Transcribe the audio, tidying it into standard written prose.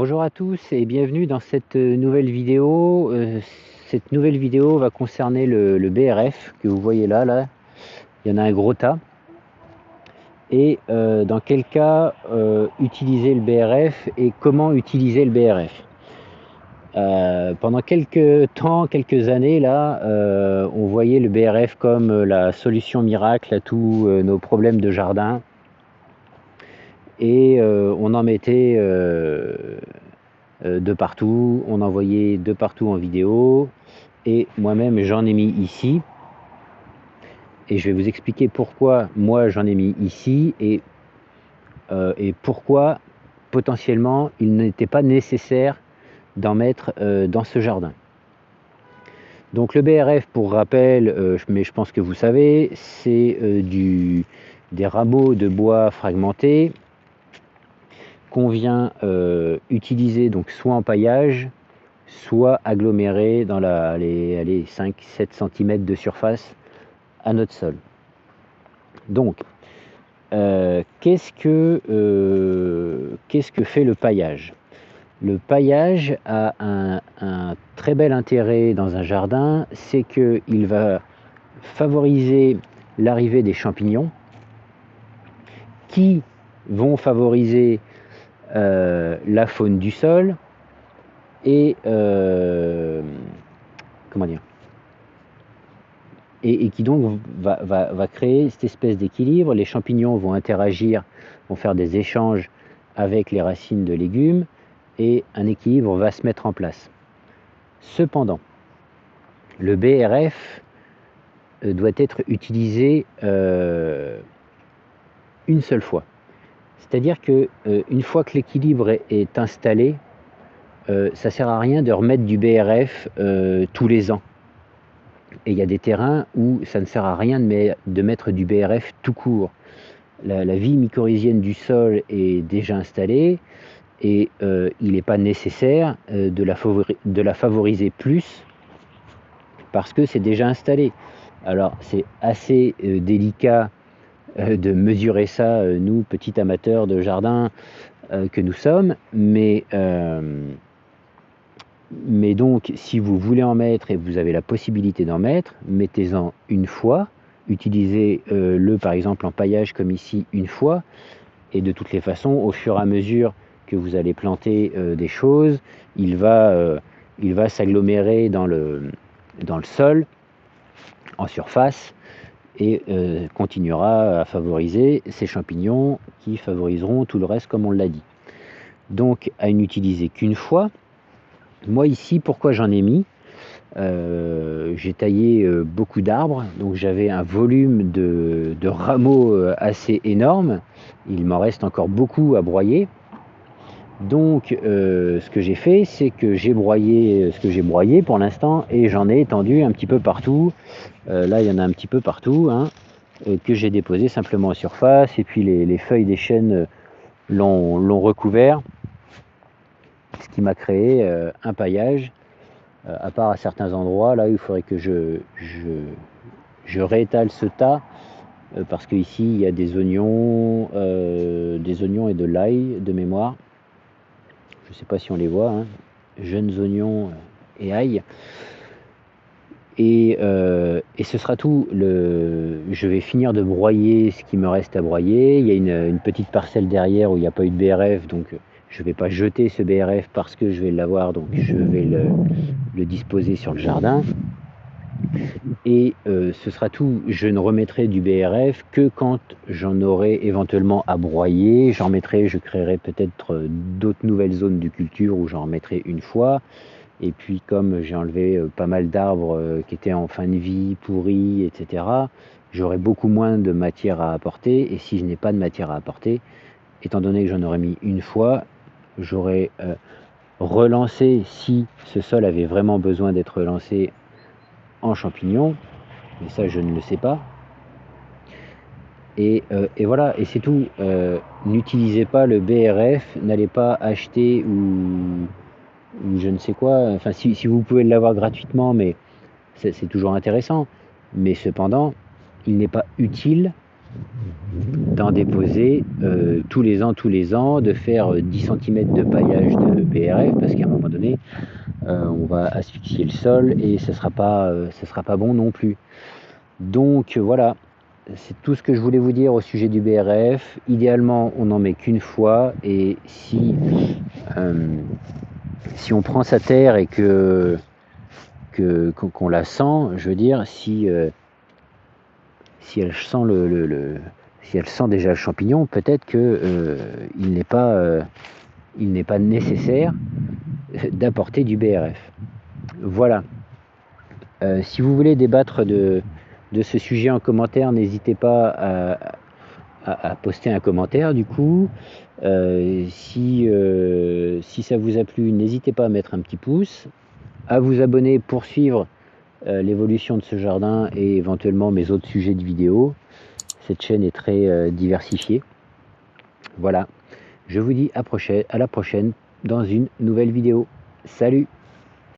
Bonjour à tous et bienvenue dans cette nouvelle vidéo. Cette nouvelle vidéo va concerner le BRF que vous voyez là. Il y en a un gros tas. Et dans quel cas utiliser le BRF et comment utiliser le BRF. Pendant quelques temps, quelques années, là, on voyait le BRF comme la solution miracle à tous nos problèmes de jardin. Et on en mettait de partout, on en voyait de partout en vidéo, et moi-même j'en ai mis ici. Et je vais vous expliquer pourquoi moi j'en ai mis ici et pourquoi potentiellement il n'était pas nécessaire d'en mettre dans ce jardin. Donc le BRF, pour rappel, mais je pense que vous savez, c'est des rameaux de bois fragmentés qu'on vient utiliser donc soit en paillage, soit agglomérés dans les 5-7 cm de surface à notre sol. Donc, qu'est-ce que fait le paillage? Le paillage a un très bel intérêt dans un jardin, c'est qu'il va favoriser l'arrivée des champignons qui vont favoriser la faune du sol et comment dire, et qui donc va créer cette espèce d'équilibre. Les champignons vont interagir, vont faire des échanges avec les racines de légumes et un équilibre va se mettre en place. Cependant, le BRF doit être utilisé une seule fois. C'est-à-dire que une fois que l'équilibre est installé, ça ne sert à rien de remettre du BRF tous les ans. Et il y a des terrains où ça ne sert à rien de mettre du BRF tout court. La vie mycorhizienne du sol est déjà installée et il n'est pas nécessaire de la favoriser plus parce que c'est déjà installé. Alors c'est assez délicat de mesurer ça, nous, petits amateurs de jardin que nous sommes, mais donc, si vous voulez en mettre et vous avez la possibilité d'en mettre, mettez-en une fois, utilisez-le par exemple en paillage comme ici une fois, et de toutes les façons, au fur et à mesure que vous allez planter des choses, il va s'agglomérer dans le sol, en surface, et continuera à favoriser ces champignons qui favoriseront tout le reste comme on l'a dit. Donc, à n'utiliser qu'une fois. Moi ici, pourquoi j'en ai mis? J'ai taillé beaucoup d'arbres, donc j'avais un volume de rameaux assez énorme. Il m'en reste encore beaucoup à broyer. Donc ce que j'ai fait, c'est que j'ai broyé ce que j'ai broyé pour l'instant et j'en ai étendu un petit peu partout. Là, il y en a un petit peu partout, hein, que j'ai déposé simplement en surface, et puis les feuilles des chênes l'ont recouvert, ce qui m'a créé un paillage. À part à certains endroits, là il faudrait que je réétale ce tas, parce qu'ici il y a des oignons et de l'ail de mémoire. Je ne sais pas si on les voit, hein. Jeunes oignons et ail. Et ce sera tout. Je vais finir de broyer ce qui me reste à broyer. Il y a une petite parcelle derrière où il n'y a pas eu de BRF, donc je ne vais pas jeter ce BRF parce que je vais l'avoir, donc je vais le disposer sur le jardin. Et ce sera tout. Je ne remettrai du BRF que quand j'en aurai éventuellement à broyer. Je créerai peut-être d'autres nouvelles zones de culture où j'en remettrai une fois. Et puis comme j'ai enlevé pas mal d'arbres qui étaient en fin de vie, pourris, etc., j'aurai beaucoup moins de matière à apporter. Et si je n'ai pas de matière à apporter, étant donné que j'en aurais mis une fois, j'aurais relancé, si ce sol avait vraiment besoin d'être relancé, en champignons, mais ça je ne le sais pas. Et voilà, et c'est tout. N'utilisez pas le BRF, n'allez pas acheter ou je ne sais quoi. Enfin, si vous pouvez l'avoir gratuitement, mais c'est toujours intéressant. Mais cependant, il n'est pas utile d'en déposer tous les ans, de faire 10 cm de paillage de BRF, parce qu'à un moment donné, on va asphyxier le sol et ce sera pas bon non plus. Donc voilà, c'est tout ce que je voulais vous dire au sujet du BRF. Idéalement, on n'en met qu'une fois, et si on prend sa terre et qu'on la sent, je veux dire, si elle sent si elle sent déjà le champignon, peut-être que il n'est pas nécessaire d'apporter du BRF. Voilà. Si vous voulez débattre de ce sujet en commentaire, n'hésitez pas à poster un commentaire du coup. Si ça vous a plu, n'hésitez pas à mettre un petit pouce, à vous abonner pour suivre l'évolution de ce jardin et éventuellement mes autres sujets de vidéos. Cette chaîne est très diversifiée. Voilà, je vous dis à la prochaine dans une nouvelle vidéo. Salut!